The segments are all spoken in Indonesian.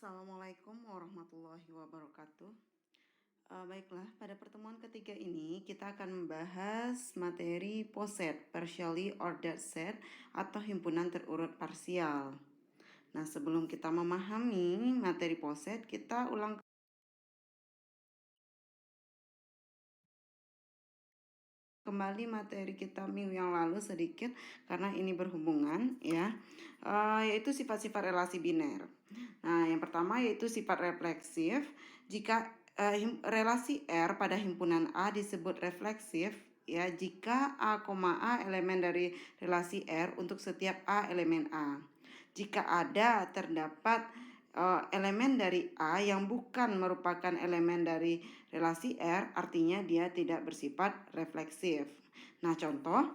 Assalamualaikum warahmatullahi wabarakatuh. Baiklah, pada pertemuan ketiga ini kita akan membahas materi POSET, Partially Ordered Set atau himpunan terurut parsial. Nah, sebelum kita memahami materi POSET, kita ulang kembali materi kita minggu yang lalu sedikit karena ini berhubungan ya, yaitu sifat-sifat relasi biner. Nah, yang pertama yaitu sifat refleksif. Jika relasi R pada himpunan A disebut refleksif ya jika A, A elemen dari relasi R untuk setiap A elemen A. Jika terdapat elemen dari A yang bukan merupakan elemen dari relasi R, artinya dia tidak bersifat refleksif. Nah, contoh,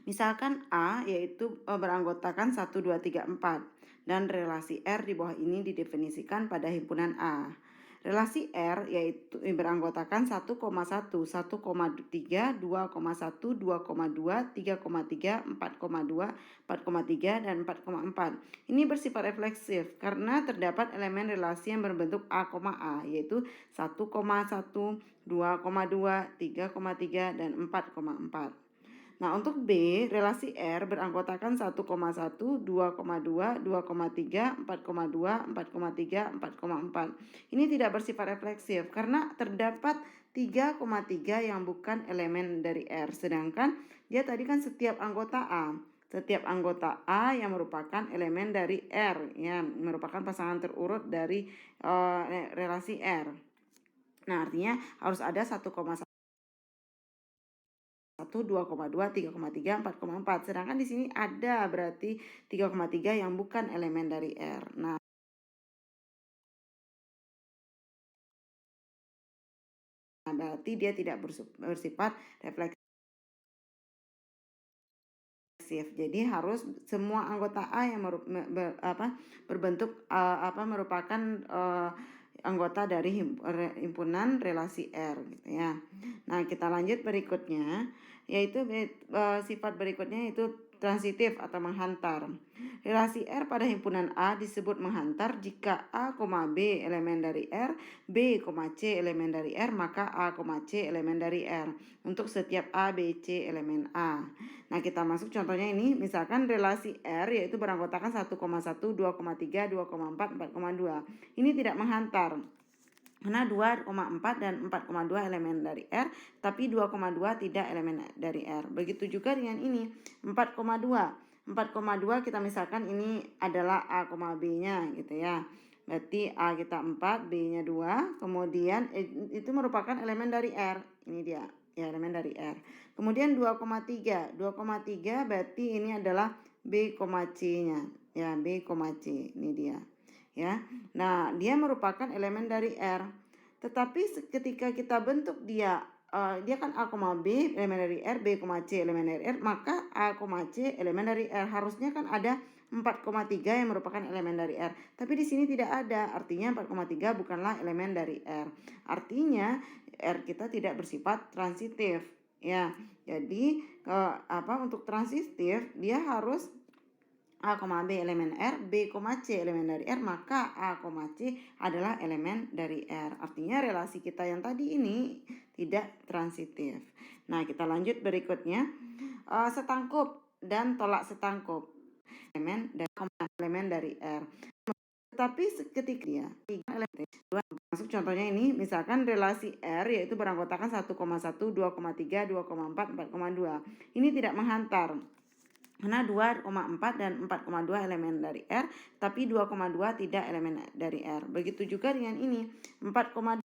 misalkan A yaitu beranggotakan 1, 2, 3, 4 dan relasi R di bawah ini didefinisikan pada himpunan A. Relasi R yaitu beranggotakan 1,1, 1,3, 2,1, 2,2, 3,3, 4,2, 4,3, dan 4,4. Ini bersifat refleksif karena terdapat elemen relasi yang berbentuk A, yaitu 1,1, 2,2, 3,3, dan 4,4. Nah, untuk B, relasi R beranggotakan 1,1, 2,2, 2,3, 4,2, 4,3, 4,4. Ini tidak bersifat refleksif karena terdapat 3,3 yang bukan elemen dari R. Sedangkan dia tadi kan setiap anggota A. Setiap anggota A yang merupakan elemen dari R, ya, merupakan pasangan terurut dari relasi R. Nah, artinya harus ada 1,1, 2,2, 3,3, 4,4. Sedangkan di sini ada berarti 3,3 yang bukan elemen dari R. Nah, berarti dia tidak bersifat refleksif. Jadi harus semua anggota A yang berbentuk merupakan anggota dari himpunan relasi R gitu ya. Nah, kita lanjut berikutnya yaitu sifat berikutnya yaitu transitif atau menghantar. Relasi R pada himpunan A disebut menghantar jika A, B elemen dari R, B, C elemen dari R, maka A, C elemen dari R untuk setiap A, B, C elemen A. Nah, kita masuk contohnya ini, misalkan relasi R yaitu beranggotakan 1,1, 2,3, 2,4, 4,2. Ini tidak menghantar karena 2,4 dan 4,2 elemen dari R, tapi 2,2 tidak elemen dari R. Begitu juga dengan ini, 4,2. 4,2 kita misalkan ini adalah A, B-nya gitu ya. Berarti A kita 4, B-nya 2, kemudian itu merupakan elemen dari R. Ini dia, ya, elemen dari R. Kemudian 2,3. 2,3 berarti ini adalah B, C-nya. Ya, B, C. Ini dia. Ya. Nah, dia merupakan elemen dari R. Tetapi ketika kita bentuk dia kan A, B elemen dari R, B, C elemen dari R, maka A, C elemen dari R. Harusnya kan ada 4,3 yang merupakan elemen dari R. Tapi di sini tidak ada. Artinya 4,3 bukanlah elemen dari R. Artinya R kita tidak bersifat transitif. Ya. Jadi untuk transitif dia harus A, B elemen R, B, C elemen dari R, maka A, C adalah elemen dari R. Artinya relasi kita yang tadi ini tidak transitif. Nah, kita lanjut berikutnya. Setangkup dan tolak setangkup. Elemen dari R. Tetapi ketika ya, masuk contohnya ini, misalkan relasi R yaitu beranggotakan 1,1, 2,3, 2,4, 4,2. Ini tidak menghantar. Karena 2,4 dan 4,2 elemen dari R, tapi 2,2 tidak elemen dari R. Begitu juga dengan ini, 4,2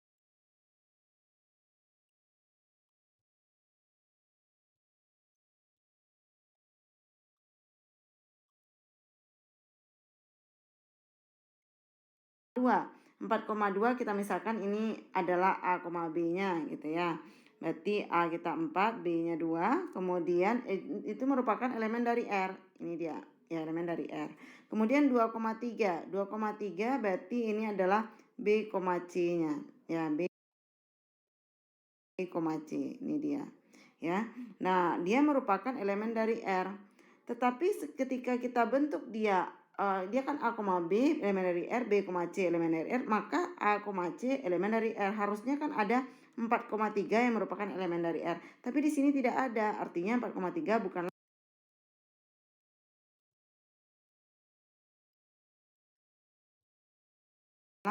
4,2 kita misalkan ini adalah A, B-nya gitu ya. Berarti A kita 4, B-nya 2, kemudian itu merupakan elemen dari R. Ini dia, ya, elemen dari R. Kemudian 2,3. 2,3 berarti ini adalah B, C-nya. Ya, B, C, ini dia. Ya. Nah, dia merupakan elemen dari R. Tetapi ketika kita bentuk dia dia kan A, B elemen dari R, B, C elemen dari R, maka A, C elemen dari R. Harusnya kan ada 4,3 yang merupakan elemen dari R. Tapi di sini tidak ada, artinya 4,3 bukanlah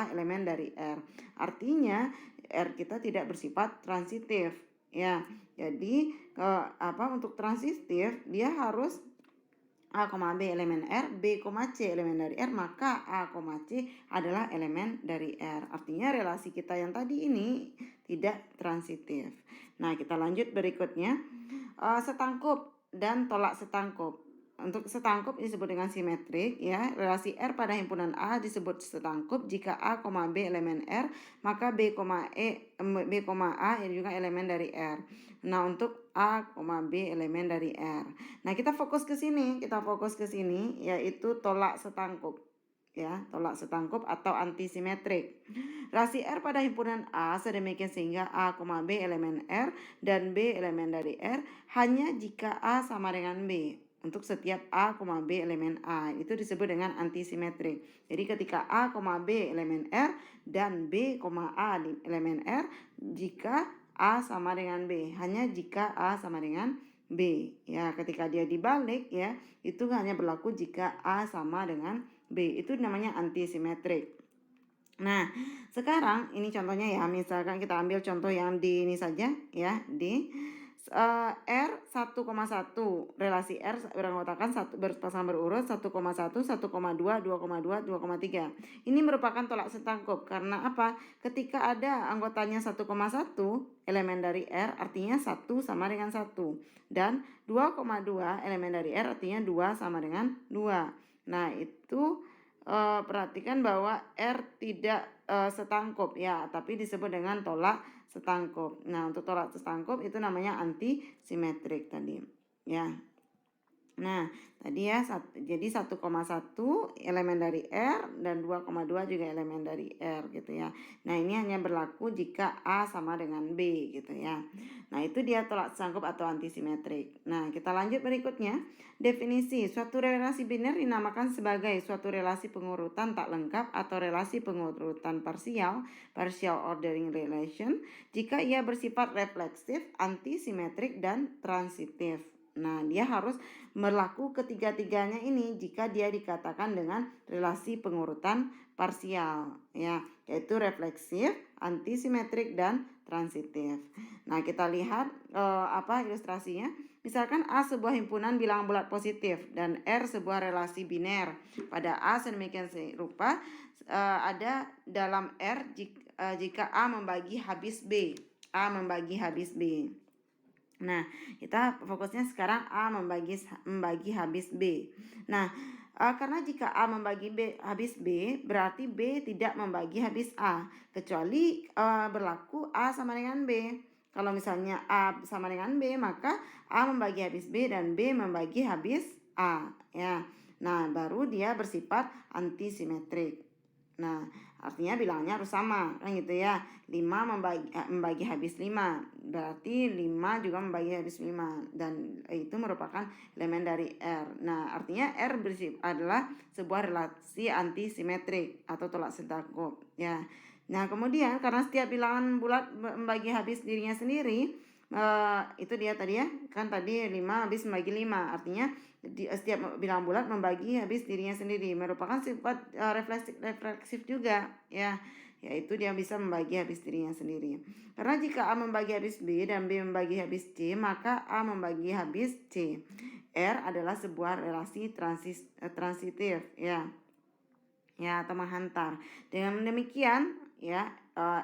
elemen dari R. Artinya R kita tidak bersifat transitif, ya. Jadi untuk transitif dia harus A, B elemen R, B, C elemen dari R, maka A, C adalah elemen dari R. Artinya relasi kita yang tadi ini tidak transitif. Nah, kita lanjut berikutnya. Setangkup dan tolak setangkup. Untuk setangkup disebut dengan simetrik, ya. Relasi R pada himpunan A disebut setangkup jika A, B elemen R, maka B, A juga elemen dari R. Nah, untuk A, B elemen dari R. Nah, kita fokus ke sini, yaitu tolak setangkup. Ya, tolak setangkup atau antisimetrik. Relasi R pada himpunan A sedemikian sehingga A, B elemen R dan B elemen dari R hanya jika A sama dengan B. Untuk setiap A, B elemen A, itu disebut dengan antisimetrik. Jadi ketika A, B elemen R dan B, A elemen R, jika A sama dengan B, hanya jika A sama dengan B. Ya, ketika dia dibalik, ya, itu hanya berlaku jika A sama dengan B. Itu namanya antisimetrik. Nah, sekarang ini contohnya ya, misalkan kita ambil contoh yang di ini saja ya, di R 1,1, relasi R beranggotakan berpasangan berurut 1,1, 1,2, 2,2, 2,3. Ini merupakan tolak setangkup karena apa? Ketika ada anggotanya 1,1 elemen dari R, artinya 1 sama dengan 1, dan 2,2 elemen dari R artinya 2 sama dengan 2. Nah, itu perhatikan bahwa R tidak setangkup, ya, tapi disebut dengan tolak setangkup. Nah, untuk tolak setangkup itu namanya antisimetrik tadi, ya. Nah, tadi ya, jadi 1,1 elemen dari R dan 2,2 juga elemen dari R gitu ya. Nah, ini hanya berlaku jika A sama dengan B gitu ya. Nah, itu dia tolak setangkup atau antisimetrik. Nah, kita lanjut berikutnya. Definisi suatu relasi biner dinamakan sebagai suatu relasi pengurutan tak lengkap atau relasi pengurutan parsial, partial ordering relation, jika ia bersifat refleksif, antisimetrik, dan transitif. Nah, dia harus berlaku ketiga-tiganya ini jika dia dikatakan dengan relasi pengurutan parsial, ya, yaitu refleksif, antisimetrik, dan transitif. Nah, kita lihat ilustrasinya. Misalkan A sebuah himpunan bilangan bulat positif dan R sebuah relasi biner. Pada A sedemikian rupa ada dalam R jika A membagi habis B. A membagi habis B. Nah, kita fokusnya sekarang A membagi habis B. Nah, karena jika A membagi B habis B, berarti B tidak membagi habis A, kecuali berlaku A sama dengan B. Kalau misalnya A sama dengan B, maka A membagi habis B dan B membagi habis A, ya. Nah, baru dia bersifat antisimetrik. Nah, artinya bilangnya harus sama, kan gitu ya. 5 membagi habis 5, berarti 5 juga membagi habis 5, dan itu merupakan elemen dari R. Nah, artinya R adalah sebuah relasi antisimetrik atau tolak setangkup, ya. Nah, kemudian karena setiap bilangan bulat membagi habis dirinya sendiri, itu dia tadi ya, kan tadi 5 habis membagi 5, artinya setiap bilangan bulat membagi habis dirinya sendiri, merupakan sifat refleksif juga, ya, yaitu dia bisa membagi habis dirinya sendiri. Karena jika A membagi habis B dan B membagi habis C, maka A membagi habis C. R adalah sebuah relasi transitif, ya, atau menghantar. Dengan demikian, ya,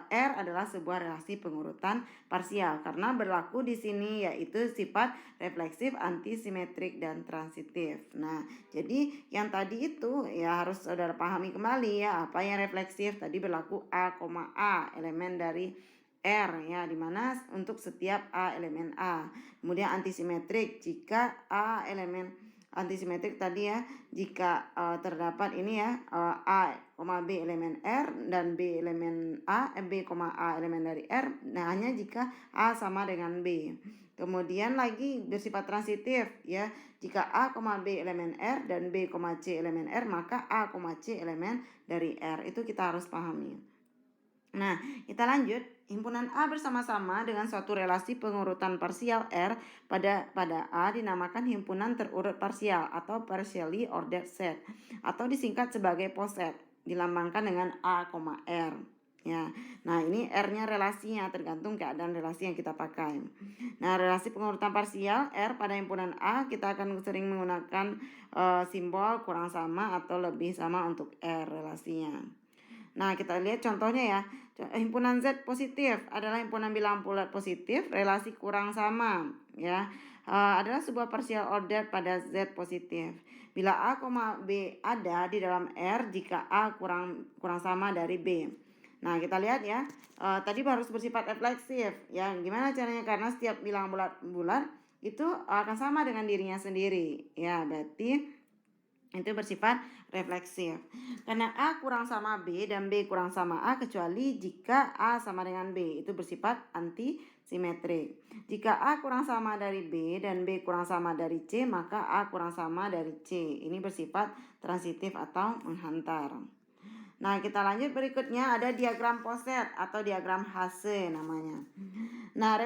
R adalah sebuah relasi pengurutan parsial karena berlaku di sini yaitu sifat refleksif, antisimetrik, dan transitif. Nah, jadi yang tadi itu ya harus saudara pahami kembali ya, apa yang refleksif tadi berlaku A, elemen dari R, ya, dimana untuk setiap A elemen A. Kemudian antisimetrik jika A elemen antisimetrik tadi ya, jika terdapat ini ya, A, B elemen R dan B elemen A, B, A elemen dari R. Nah, hanya jika A sama dengan B. Kemudian lagi bersifat transitif ya, jika A, B elemen R dan B, C elemen R, maka A, C elemen dari R. Itu kita harus pahami. Nah, kita lanjut. Himpunan A bersama-sama dengan suatu relasi pengurutan parsial R pada A dinamakan himpunan terurut parsial atau partially ordered set, atau disingkat sebagai poset, dilambangkan dengan A, R. Ya. Nah, ini R-nya relasinya, tergantung keadaan relasi yang kita pakai. Nah, relasi pengurutan parsial R pada himpunan A kita akan sering menggunakan simbol kurang sama atau lebih sama untuk R relasinya. Nah, kita lihat contohnya ya. Himpunan Z positif adalah himpunan bilangan bulat positif relasi kurang sama ya. Adalah sebuah partial order pada Z positif. Bila A, B ada di dalam R jika A kurang sama dari B. Nah, kita lihat ya. Tadi harus bersifat refleksif ya. Gimana caranya? Karena setiap bilangan bulat itu akan sama dengan dirinya sendiri ya. Berarti itu bersifat refleksif. Karena A kurang sama B dan B kurang sama A kecuali jika A sama dengan B, itu bersifat antisimetrik. Jika A kurang sama dari B dan B kurang sama dari C, maka A kurang sama dari C. Ini bersifat transitif atau menghantar. Nah, kita lanjut berikutnya, ada diagram poset atau diagram Hasse namanya. Nah,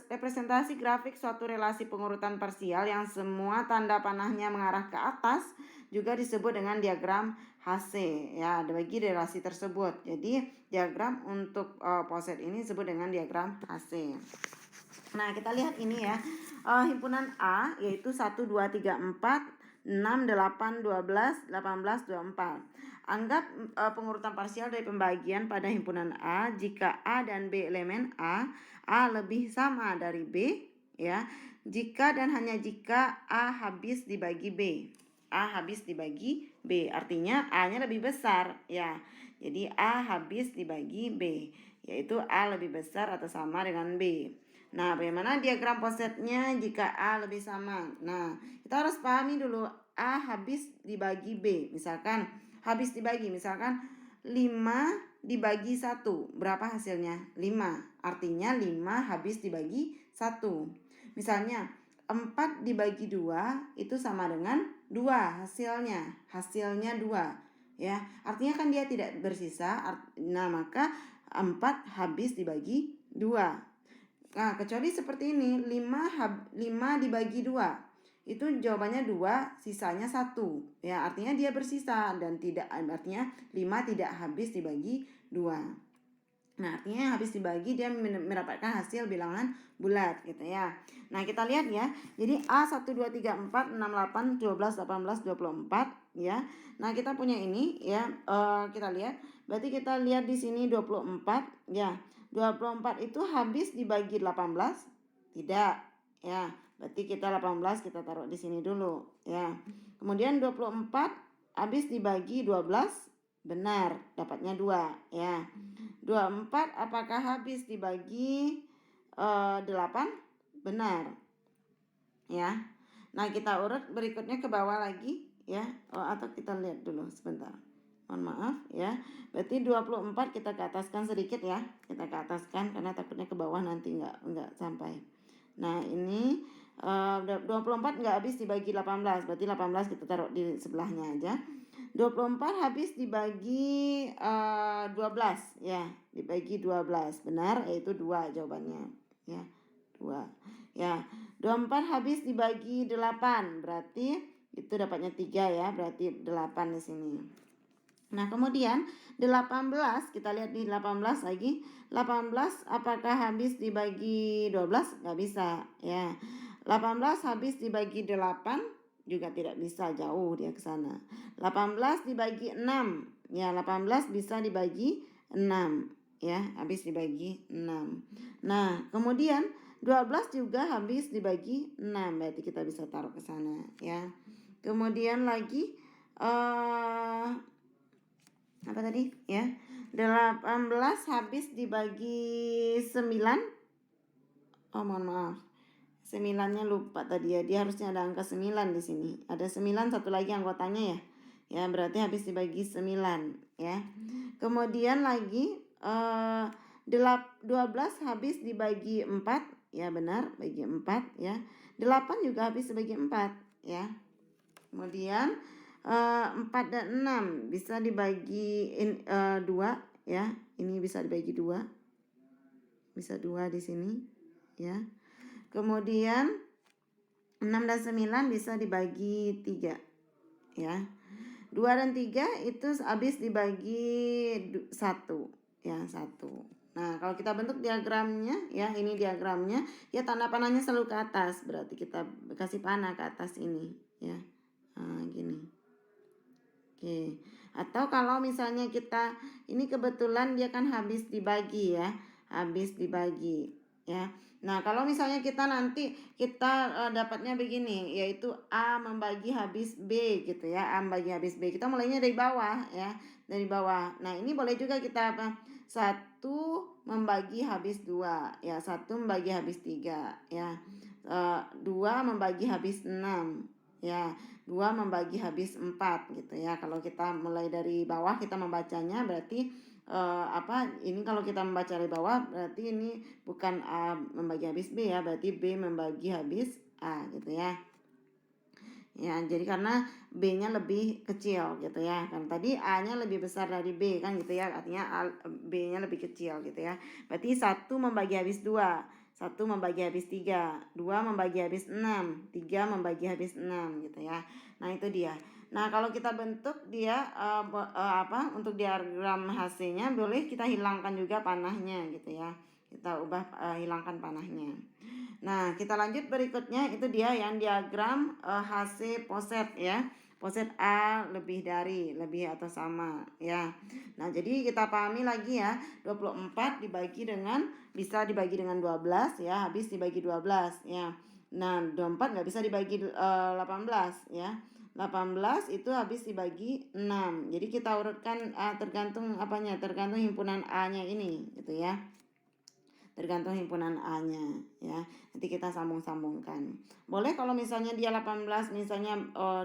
representasi grafik suatu relasi pengurutan parsial yang semua tanda panahnya mengarah ke atas juga disebut dengan diagram Hasse ya, bagi relasi tersebut. Jadi, diagram untuk poset ini disebut dengan diagram Hasse. Nah, kita lihat ini ya. Himpunan A yaitu 1 2 3 4 6, 8, 12, 18, 24. Anggap pengurutan parsial dari pembagian pada himpunan A jika A dan B elemen A lebih sama dari B ya. Jika dan hanya jika A habis dibagi B. A habis dibagi B, artinya A-nya lebih besar ya. Jadi A habis dibagi B, yaitu A lebih besar atau sama dengan B. Nah, bagaimana diagram posetnya jika A lebih sama? Nah, kita harus pahami dulu A habis dibagi B. Misalkan habis dibagi, misalkan 5 dibagi 1. Berapa hasilnya? 5. Artinya 5 habis dibagi 1. Misalnya 4 dibagi 2 itu sama dengan 2 hasilnya. Hasilnya 2. Ya, artinya kan dia tidak bersisa. Nah, maka 4 habis dibagi 2. Nah, kecuali seperti ini, 5 dibagi 2. Itu jawabannya 2, sisanya 1. Ya, artinya dia bersisa dan artinya 5 tidak habis dibagi 2. Nah, artinya yang habis dibagi dia mendapatkan hasil bilangan bulat gitu ya. Nah, kita lihat ya. Jadi A 1 2 3 4 6 8 12 18 24 ya. Nah, kita punya ini ya. Kita lihat. Berarti kita lihat di sini 24 ya. 24 itu habis dibagi 18? Tidak ya. Berarti kita 18 kita taruh di sini dulu ya. Kemudian 24 habis dibagi 12? Benar, dapatnya 2 ya. 24 apakah habis dibagi 8? Benar ya. Nah, kita urut berikutnya ke bawah lagi ya. Atau kita lihat dulu sebentar. Mohon maaf ya. Berarti 24 kita ke ataskan sedikit ya. Kita ke ataskan karena takutnya ke bawah nanti enggak sampai. Nah, ini 24 enggak habis dibagi 18. Berarti 18 kita taruh di sebelahnya aja. 24 habis dibagi 12 ya. Dibagi 12. Benar, yaitu 2 jawabannya ya. 2. Ya. 24 habis dibagi 8. Berarti itu dapatnya 3 ya. Berarti 8 di sini. Nah, kemudian 18 kita lihat di 18 lagi. 18 apakah habis dibagi 12? Nggak bisa ya. 18 habis dibagi 8 juga tidak bisa, jauh dia ke sana. 18 dibagi 6. Ya, 18 bisa dibagi 6 ya, habis dibagi 6. Nah, kemudian 12 juga habis dibagi 6. Berarti kita bisa taruh ke sana ya. Kemudian lagi apa tadi ya, 18 habis dibagi 9. Mohon maaf, 9-nya lupa tadi ya. Dia harusnya ada angka 9 di sini. Ada 9, satu lagi anggotanya ya. Ya, berarti habis dibagi 9 ya. Kemudian lagi 12 habis dibagi 4 ya, benar, bagi 4 ya. 8 juga habis dibagi 4 ya. Kemudian 4 dan 6 bisa dibagi 2 ya. Ini bisa dibagi 2. Bisa 2 di sini ya. Kemudian 6 dan 9 bisa dibagi 3 ya. 2 dan 3 itu habis dibagi 1 ya, 1. Nah, kalau kita bentuk diagramnya ya, ini diagramnya ya, tanda panahnya selalu ke atas, berarti kita kasih panah ke atas ini ya. Nah, gini. Oke. Atau kalau misalnya kita ini kebetulan dia kan habis dibagi ya, habis dibagi ya. Nah, kalau misalnya kita nanti kita dapatnya begini, yaitu A membagi habis B gitu ya. A membagi habis B. Kita mulainya dari bawah ya, dari bawah. Nah, ini boleh juga kita apa? 1 membagi habis 2 ya, 1 membagi habis 3 ya. 2 membagi habis 6 ya. 2 membagi habis 4 gitu ya. Kalau kita mulai dari bawah kita membacanya berarti ini kalau kita membaca dari bawah berarti ini bukan A membagi habis B ya, berarti B membagi habis A gitu ya. Ya, jadi karena B-nya lebih kecil gitu ya. Kan tadi A-nya lebih besar dari B kan gitu ya. Artinya B-nya lebih kecil gitu ya. Berarti 1 membagi habis 2, 1 membagi habis 3, 2 membagi habis 6, 3 membagi habis 6 gitu ya. Nah, itu dia. Nah, kalau kita bentuk dia untuk diagram hasilnya boleh kita hilangkan juga panahnya gitu ya. Kita ubah hilangkan panahnya. Nah, kita lanjut berikutnya, itu dia yang diagram HC poset ya. Poset A lebih dari, lebih atau sama ya. Nah, jadi kita pahami lagi ya, 24 dibagi dengan, bisa dibagi dengan 12 ya, habis dibagi 12 ya. Nah, 24 nggak bisa dibagi 18 ya. 18 itu habis dibagi 6. Jadi kita urutkan tergantung apanya, tergantung himpunan A-nya ini gitu ya. Tergantung himpunan A-nya ya. Nanti kita sambung-sambungkan. Boleh kalau misalnya dia 18 misalnya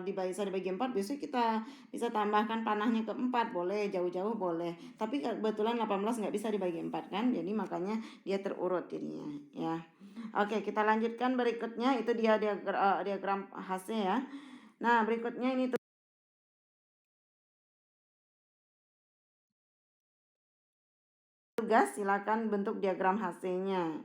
bisa dibagi 4, biasanya kita bisa tambahkan panahnya ke 4, boleh, jauh-jauh boleh. Tapi kebetulan 18 nggak bisa dibagi 4 kan, jadi makanya dia terurut jadinya ya. Oke, kita lanjutkan berikutnya, itu dia diagram HC ya. Nah, berikutnya ini tugas, silakan bentuk diagram HC-nya.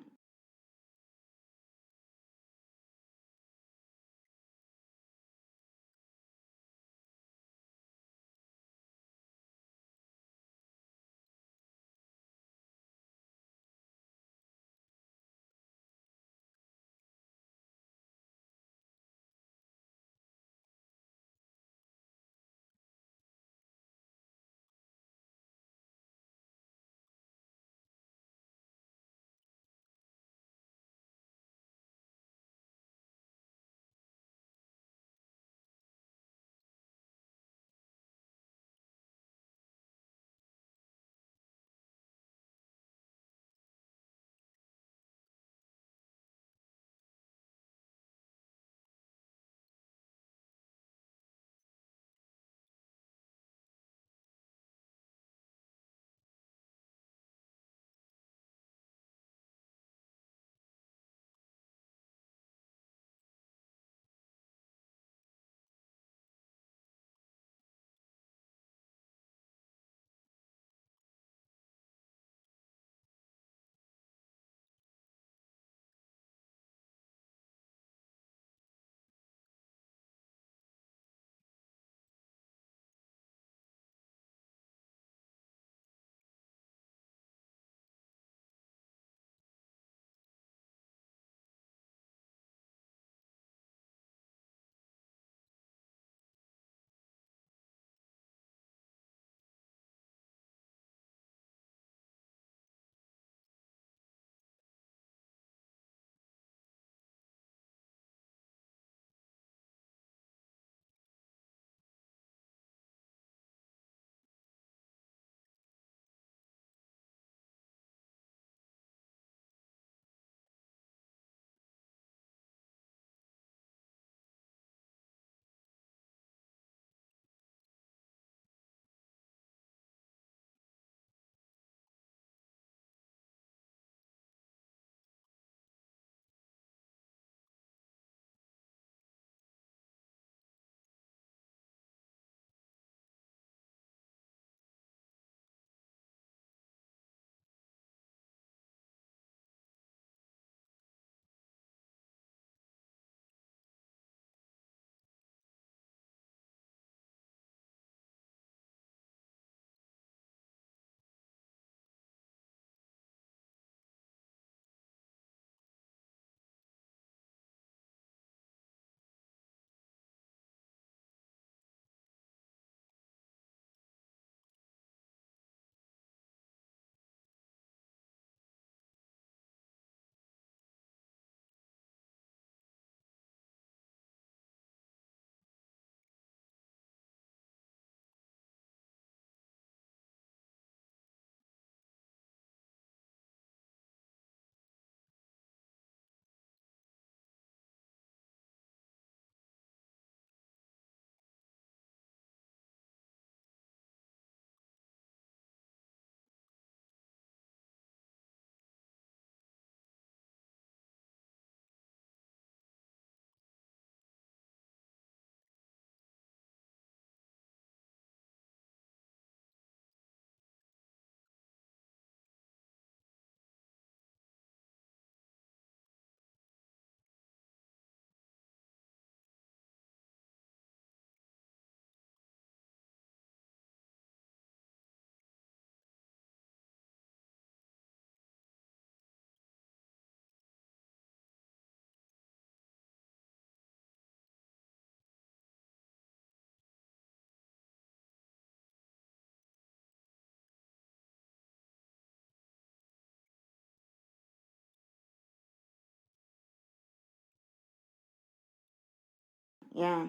ya.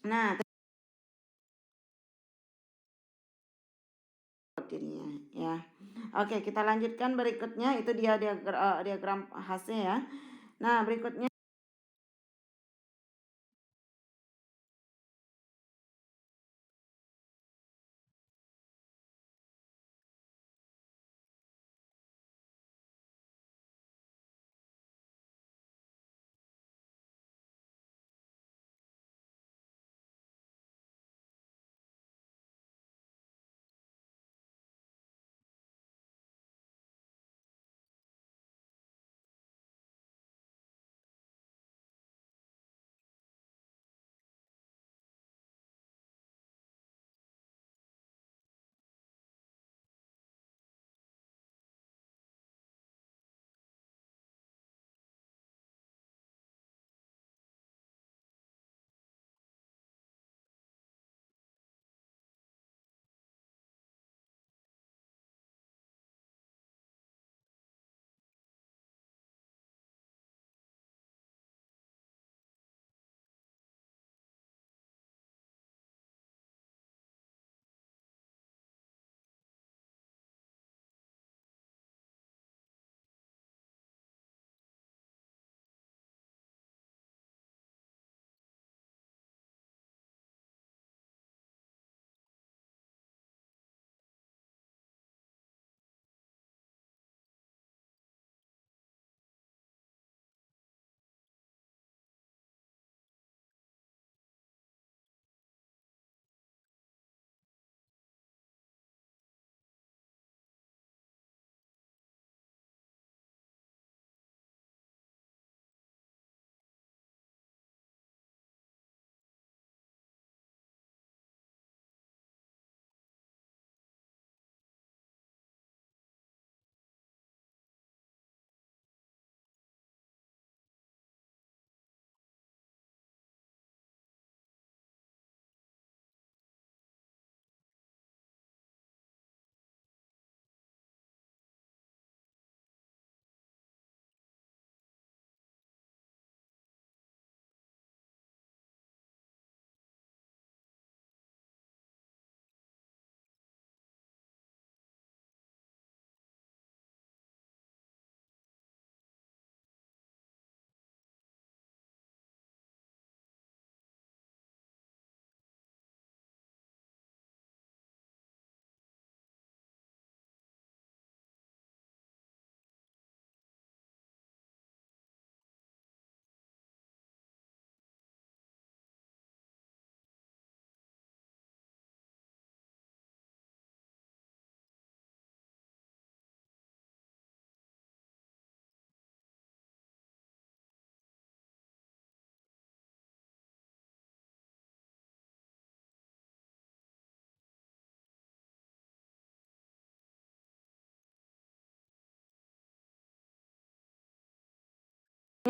Nah, jadinya ya. Oke, kita lanjutkan berikutnya, itu dia diagram HC ya. Nah, berikutnya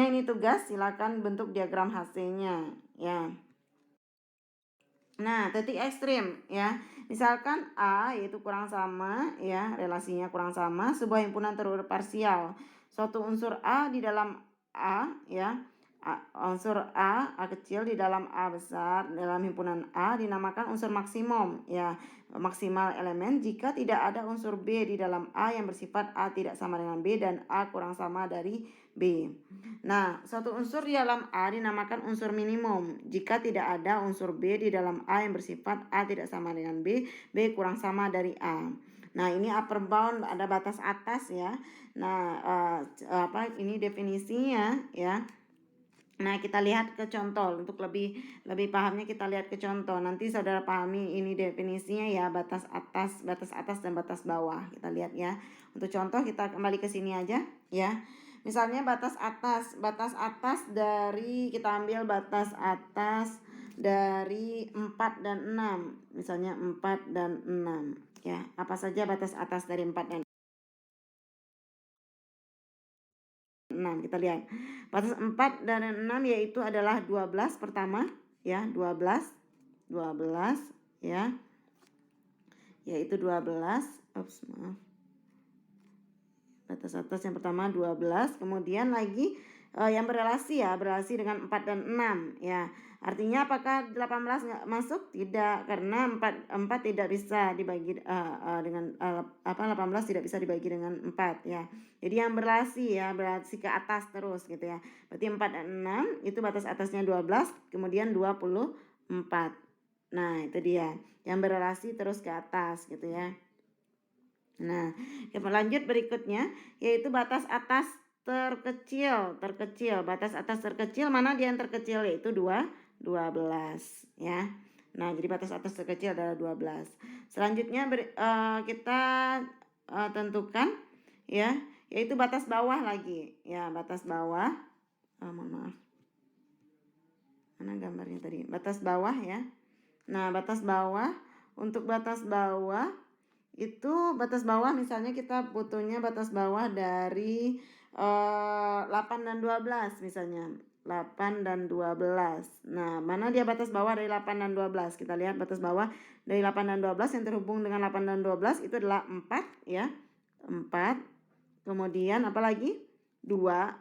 ini tugas, silakan bentuk diagram HC-nya ya. Nah, titik ekstrim ya. Misalkan A yaitu kurang sama ya, relasinya kurang sama, sebuah himpunan terurut parsial. Suatu unsur A di dalam A ya. Unsur A kecil di dalam A besar dalam himpunan A dinamakan unsur maksimum ya, maksimal elemen jika tidak ada unsur B di dalam A yang bersifat A tidak sama dengan B dan A kurang sama dari B. Nah, suatu unsur di dalam A dinamakan unsur minimum jika tidak ada unsur B di dalam A yang bersifat A tidak sama dengan B, B kurang sama dari A. Nah, ini upper bound, ada batas atas ya. Nah, ini definisinya ya. Nah, kita lihat ke contoh untuk lebih pahamnya, kita lihat ke contoh. Nanti saudara pahami ini definisinya ya, batas atas dan batas bawah. Kita lihat ya. Untuk contoh kita kembali ke sini aja ya. Misalnya batas atas dari, kita ambil batas atas dari 4 dan 6. Misalnya 4 dan 6 ya. Apa saja batas atas dari 4 dan 6, kita lihat. Batas 4 dan 6 yaitu adalah 12 pertama ya, 12 ya. Yaitu 12. Maaf. Batas atas yang pertama 12, kemudian lagi yang berelasi ya, berelasi dengan 4 dan 6 ya. Artinya apakah 18 nggak masuk? Tidak, karena 4 tidak bisa dibagi dengan 18 tidak bisa dibagi dengan 4 ya. Jadi yang berelasi ya, berelasi ke atas terus gitu ya. Berarti 4 dan 6 itu batas atasnya 12, kemudian 24. Nah, itu dia. Yang berelasi terus ke atas gitu ya. Nah, lanjut berikutnya yaitu batas atas terkecil. Batas atas terkecil mana dia yang terkecil, yaitu 12 ya. Nah, jadi batas atas terkecil adalah 12. Selanjutnya kita tentukan ya, yaitu batas bawah lagi. Ya, batas bawah. Mohon maaf. Mana gambarnya tadi? Batas bawah ya. Nah, batas bawah, untuk batas bawah itu batas bawah misalnya kita butuhnya batas bawah dari 8 dan 12 misalnya. 8 dan 12. Nah, mana dia batas bawah dari 8 dan 12? Kita lihat batas bawah dari 8 dan 12 yang terhubung dengan 8 dan 12 itu adalah 4 ya. 4. Kemudian apa lagi? 2.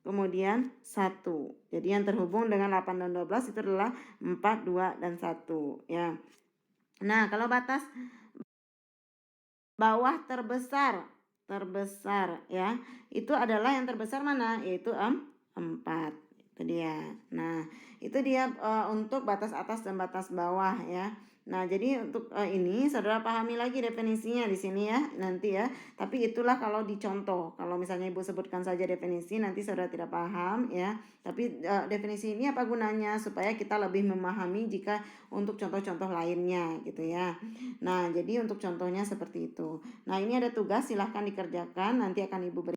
Kemudian 1. Jadi yang terhubung dengan 8 dan 12 itu adalah 4, 2, dan 1 ya. Nah, kalau batas bawah terbesar ya, itu adalah yang terbesar mana? Yaitu 4. Itu dia. Nah, itu dia untuk batas atas dan batas bawah ya. Nah, jadi untuk ini saudara pahami lagi definisinya di sini ya nanti ya. Tapi itulah kalau dicontoh. Kalau misalnya Ibu sebutkan saja definisi nanti saudara tidak paham ya. Tapi definisi ini apa gunanya? Supaya kita lebih memahami jika untuk contoh-contoh lainnya gitu ya. Nah, jadi untuk contohnya seperti itu. Nah, ini ada tugas, silahkan dikerjakan. Nanti akan Ibu beri.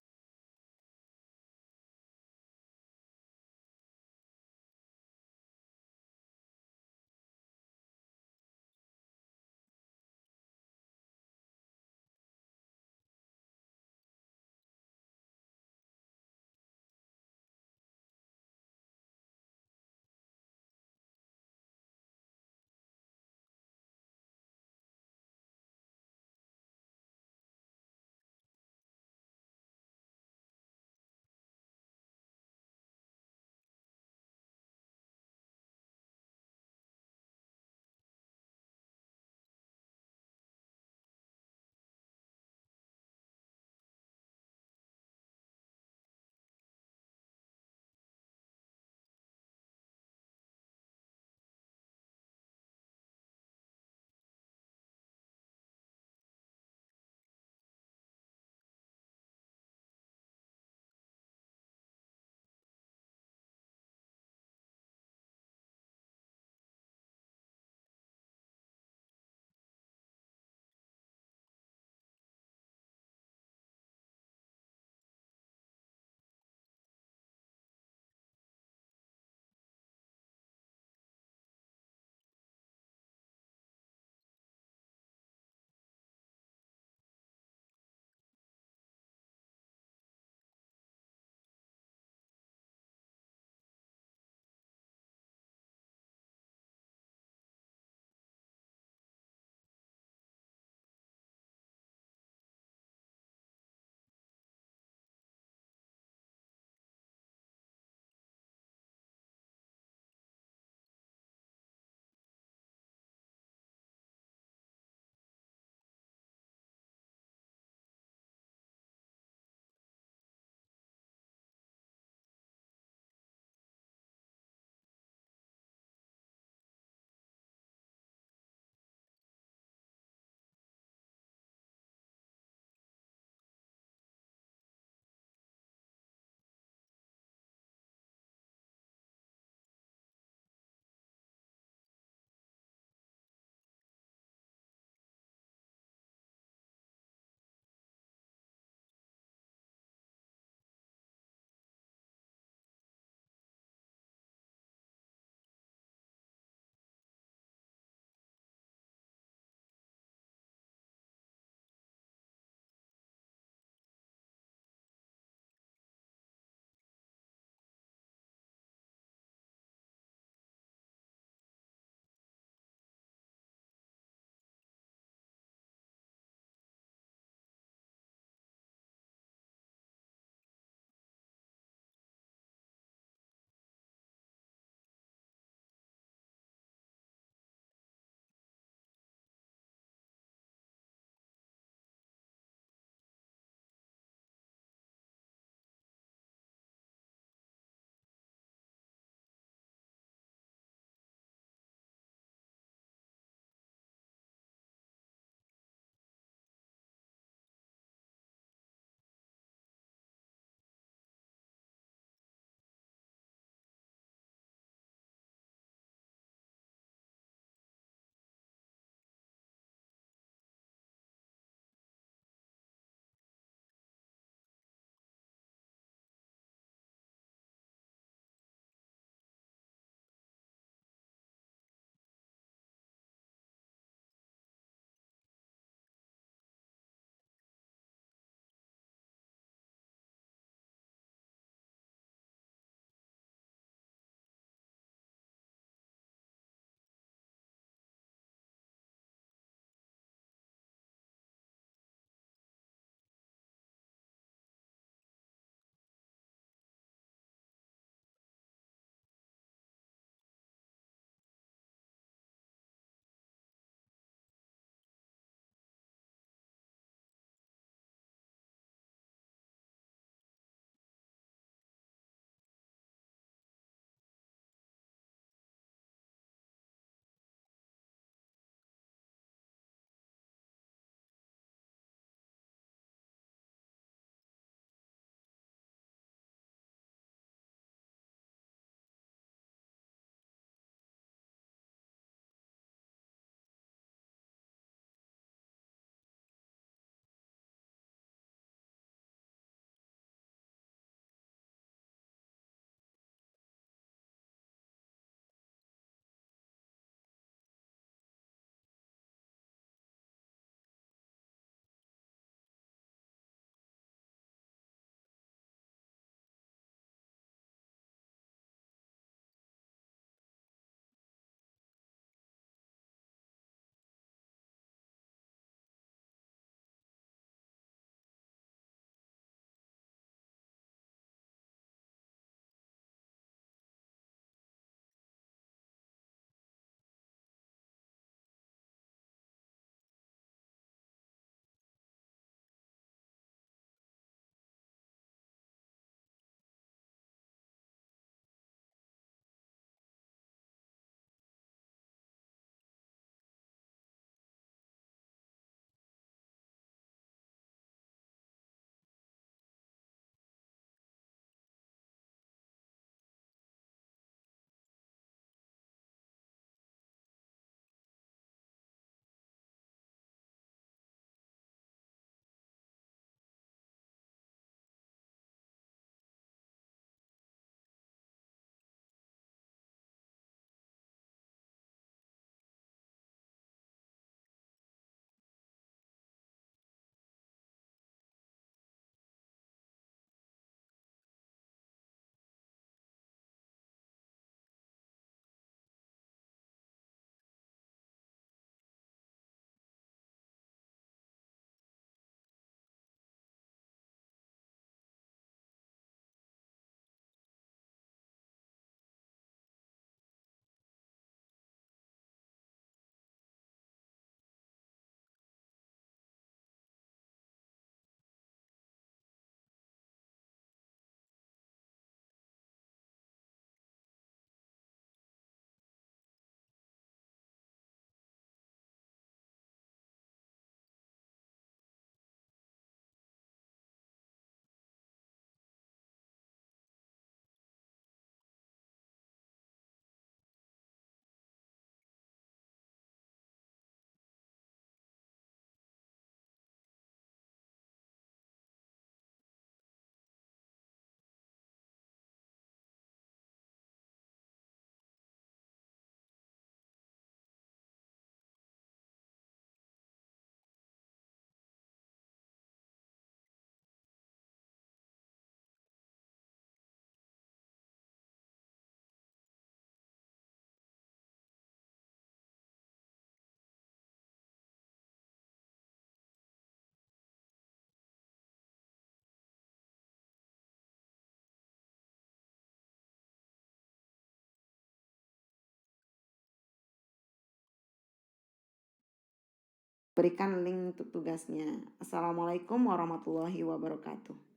berikan link untuk tugasnya. Assalamualaikum warahmatullahi wabarakatuh.